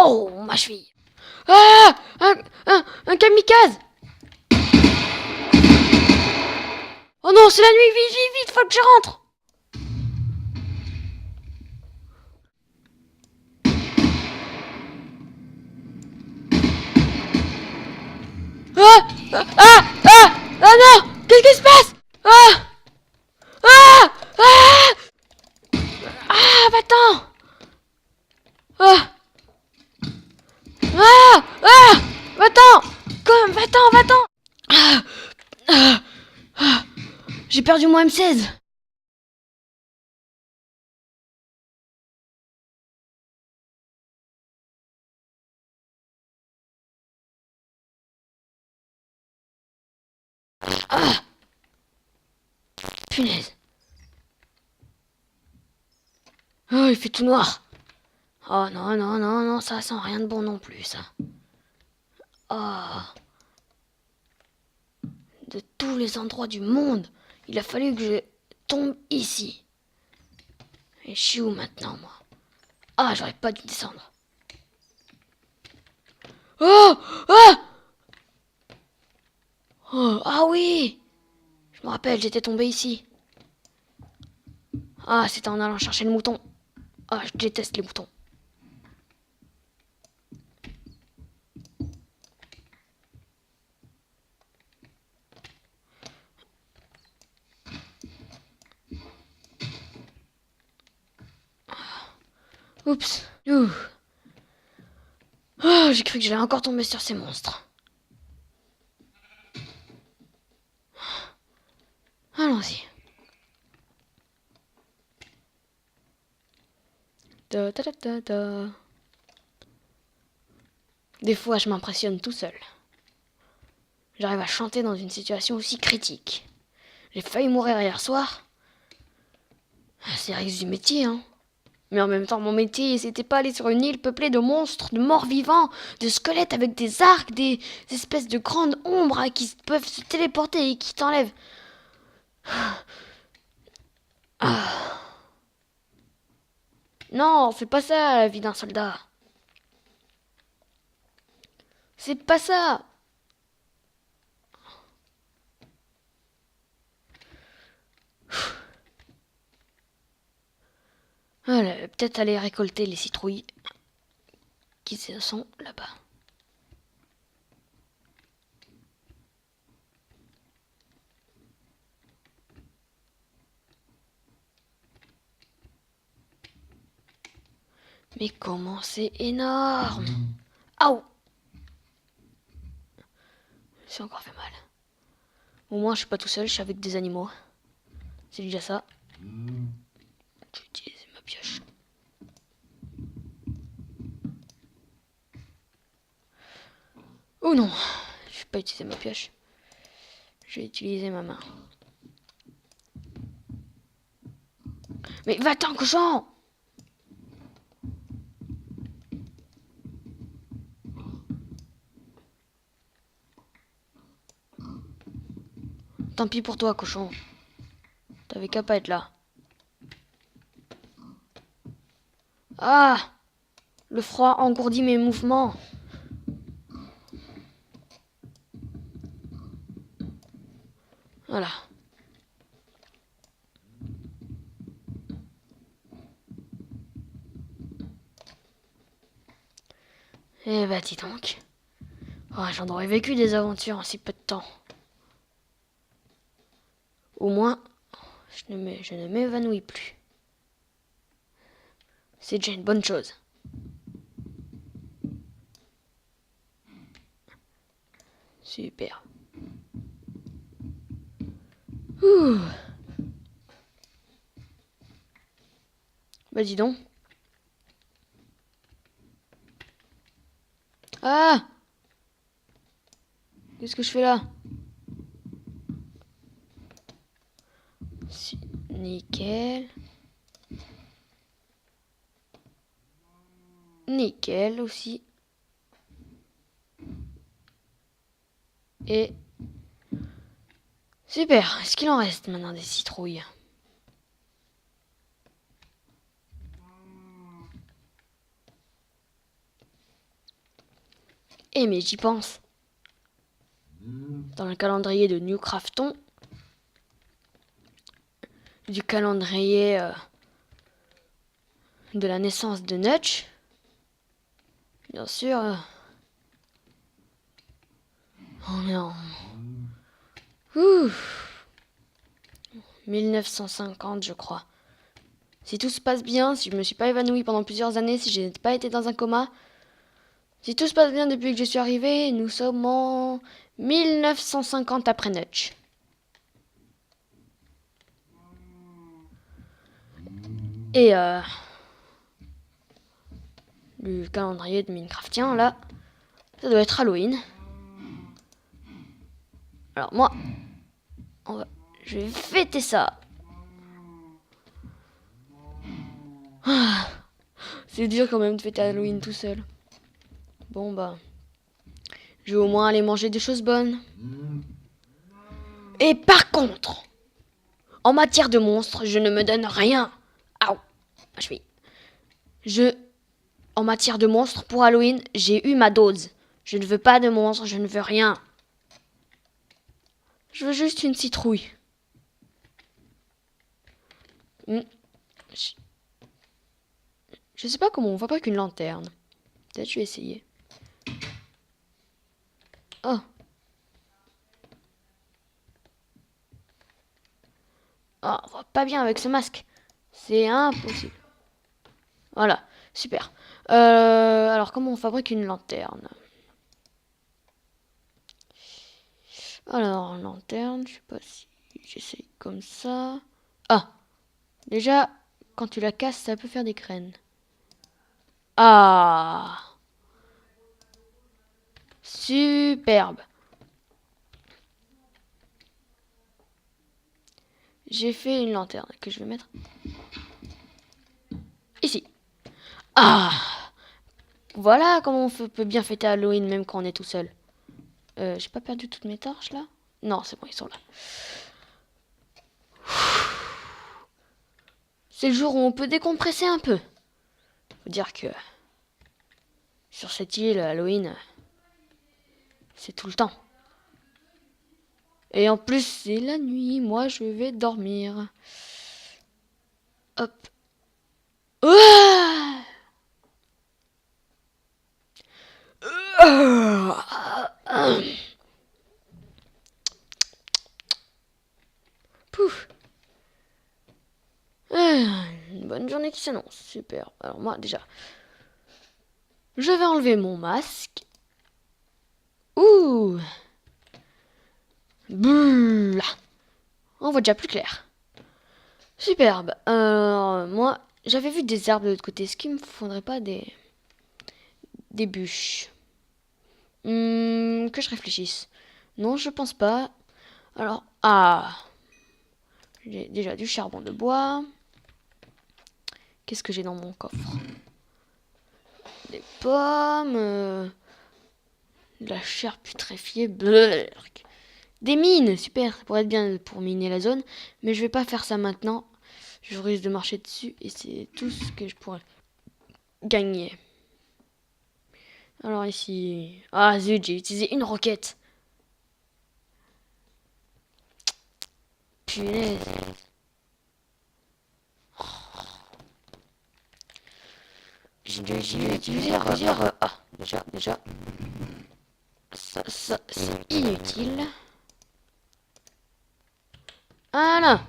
Oh, ma cheville. Ah, un kamikaze. Oh non, c'est la nuit, vite, vite, vite, faut que je rentre. Ah, ah non, qu'est-ce qui se passe? Ah, ah, ah, ah, va-t'en. Ah, ah, va-t'en. Comme, va-t'en, va-t'en. Ah, ah, ah, j'ai perdu mon M16. Ah, punaise. Oh, il fait tout noir. Oh non, non, non, non, ça sent rien de bon non plus, ça. Oh, de tous les endroits du monde, il a fallu que je tombe ici. Et je suis où maintenant, moi? Ah, j'aurais pas dû descendre. Oh, ah, oh, ah oui, je me rappelle, j'étais tombé ici. Ah, c'était en allant chercher le mouton. Ah, je déteste les moutons. Oups. Ouh. Oh, j'ai cru que j'allais encore tomber sur ces monstres. Allons-y. Da, da, da, da, da. Des fois, je m'impressionne tout seul. J'arrive à chanter dans une situation aussi critique. J'ai failli mourir hier soir. C'est le risque du métier, hein. Mais en même temps, mon métier, c'était pas aller sur une île peuplée de monstres, de morts vivants, de squelettes avec des arcs, des espèces de grandes ombres hein, qui peuvent se téléporter et qui t'enlèvent. Ah. Non, c'est pas ça la vie d'un soldat. C'est pas ça. Voilà, peut-être aller récolter les citrouilles qui sont là-bas. Mais comment c'est énorme! Aouh! C'est encore fait mal. Au moins, je suis pas tout seul, je suis avec des animaux. C'est déjà ça. Je vais utiliser ma pioche. Oh non! Je vais pas utiliser ma pioche. Je vais utiliser ma main. Mais va-t'en, cochon! Tant pis pour toi, cochon. T'avais qu'à pas être là. Ah! Le froid engourdit mes mouvements. Voilà. Eh bah, dis donc. Oh, j'en aurais vécu des aventures en si peu de temps. Au moins, je ne m'évanouis plus. C'est déjà une bonne chose. Super. Ouh. Bah dis donc. Ah! Qu'est-ce que je fais là? Nickel. Nickel aussi. Et... super. Est-ce qu'il en reste maintenant des citrouilles? Eh mais j'y pense. Dans le calendrier de New Crafton, du calendrier de la naissance de Nutch, bien sûr, on est en 1950 je crois. Si tout se passe bien, si je me suis pas évanouie pendant plusieurs années, si je n'ai pas été dans un coma, si tout se passe bien depuis que je suis arrivée, nous sommes en 1950 après Nutch. Et le calendrier de Minecraftien, là, ça doit être Halloween. Alors moi, je vais fêter ça. C'est dur quand même de fêter Halloween tout seul. Bon bah, je vais au moins aller manger des choses bonnes. Et par contre, en matière de monstres, je ne me donne rien. Aouh, ma cheville. En matière de monstres, pour Halloween, j'ai eu ma dose. Je ne veux pas de monstres, je ne veux rien. Je veux juste une citrouille. Je sais pas comment on fabrique une lanterne. Peut-être je vais essayer. Oh. Oh, on voit pas bien avec ce masque. C'est impossible. Voilà, super. Alors, comment on fabrique une lanterne? Alors, lanterne, je sais pas si j'essaye comme ça. Ah, déjà, quand tu la casses, ça peut faire des graines. Ah, superbe. J'ai fait une lanterne que je vais mettre ici. Ah, voilà comment on peut bien fêter Halloween même quand on est tout seul. J'ai pas perdu toutes mes torches là? Non, c'est bon, ils sont là. C'est le jour où on peut décompresser un peu. Faut dire que sur cette île, Halloween, c'est tout le temps. Et en plus, c'est la nuit. Moi, je vais dormir. Hop. Ah, Pouf. Une bonne journée qui s'annonce. Super. Alors moi, déjà, je vais enlever mon masque. Ouh. Là. On voit déjà plus clair. Superbe. Moi, j'avais vu des arbres de l'autre côté. Est-ce qu'il me faudrait pas des bûches? Que je réfléchisse. Non, je pense pas. Alors, j'ai déjà du charbon de bois. Qu'est-ce que j'ai dans mon coffre? Des pommes, de la chair putréfiée, blurk. Des mines, super, ça pourrait être bien pour miner la zone, mais je vais pas faire ça maintenant. Je risque de marcher dessus et c'est tout ce que je pourrais gagner. Alors ici, zut, j'ai utilisé une roquette. Punaise. J'ai utilisé plusieurs. Déjà. Ça, c'est inutile. Voilà.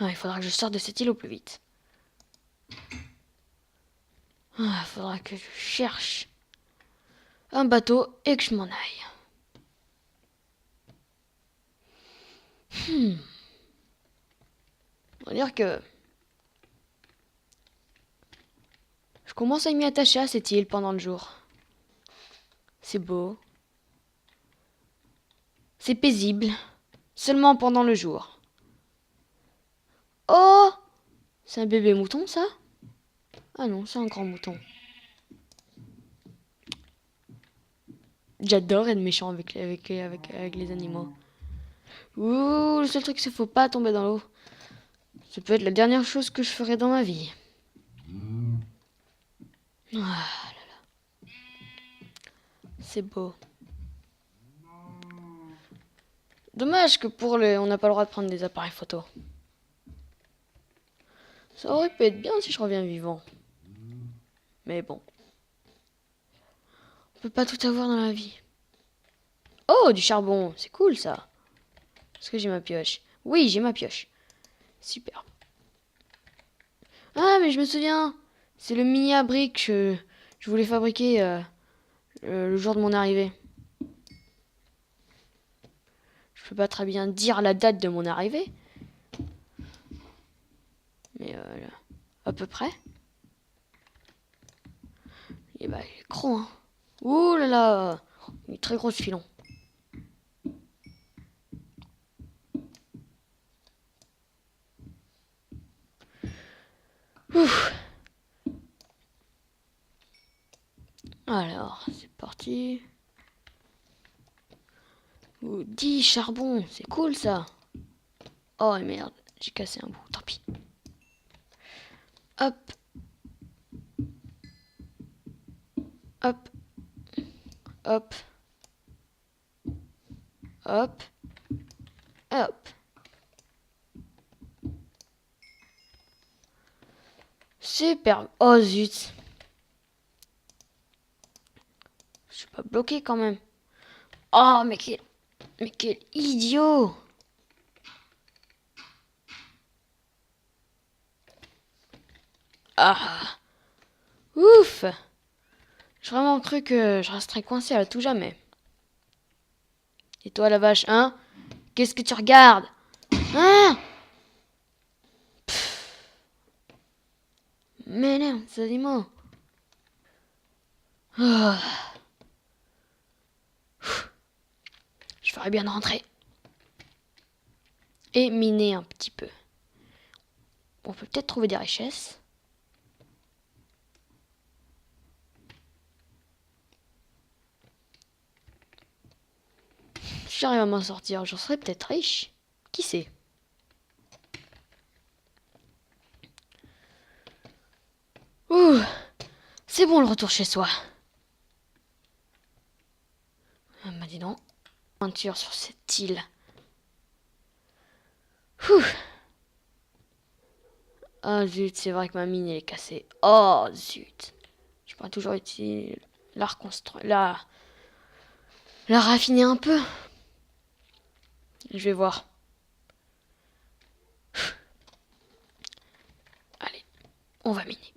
Il faudra que je sorte de cette île au plus vite. Il faudra que je cherche un bateau et que je m'en aille. On va dire que je commence à m'y attacher à cette île pendant le jour. C'est beau. C'est paisible. Seulement pendant le jour. Oh! C'est un bébé mouton, ça? Ah non, c'est un grand mouton. J'adore être méchant avec les animaux. Ouh, le seul truc, c'est qu'il faut pas tomber dans l'eau. Ça peut être la dernière chose que je ferai dans ma vie. Ah là là. c'est beau. Dommage que on n'a pas le droit de prendre des appareils photo. Ça aurait pu être bien si je reviens vivant. Mais bon. On peut pas tout avoir dans la vie. Oh, du charbon. C'est cool, ça. Est-ce que j'ai ma pioche? Oui, j'ai ma pioche. Super. Ah, mais je me souviens. C'est le mini-abri que je voulais fabriquer le jour de mon arrivée. Je peux pas très bien dire la date de mon arrivée. Mais à peu près. Et bah, il est gros, hein. Ouh là là. Une très grosse filon. Ouf. Alors, c'est parti. Ouh, 10 charbons, c'est cool ça. Oh merde, j'ai cassé un bout, tant pis. Hop. Hop. Hop. Hop. Hop. Super. Oh zut. Je suis pas bloqué quand même. Oh mais quel idiot. Ah. Ouf. J'ai vraiment cru que je resterais coincé à tout jamais. Et toi la vache, hein? Qu'est-ce que tu regardes? Hein? Mais non, ça dis-moi. Oh. Je ferais bien de rentrer. Et miner un petit peu. On peut peut-être trouver des richesses. Si j'arrive à m'en sortir, j'en serais peut-être riche. Qui sait? Ouh, c'est bon le retour chez soi. Bah dis donc. Peinture sur cette île. Ouh. Ah zut, c'est vrai que ma mine elle est cassée. Oh zut. Je pourrais toujours utiliser la reconstruire, la raffiner un peu. Je vais voir. Allez, on va miner.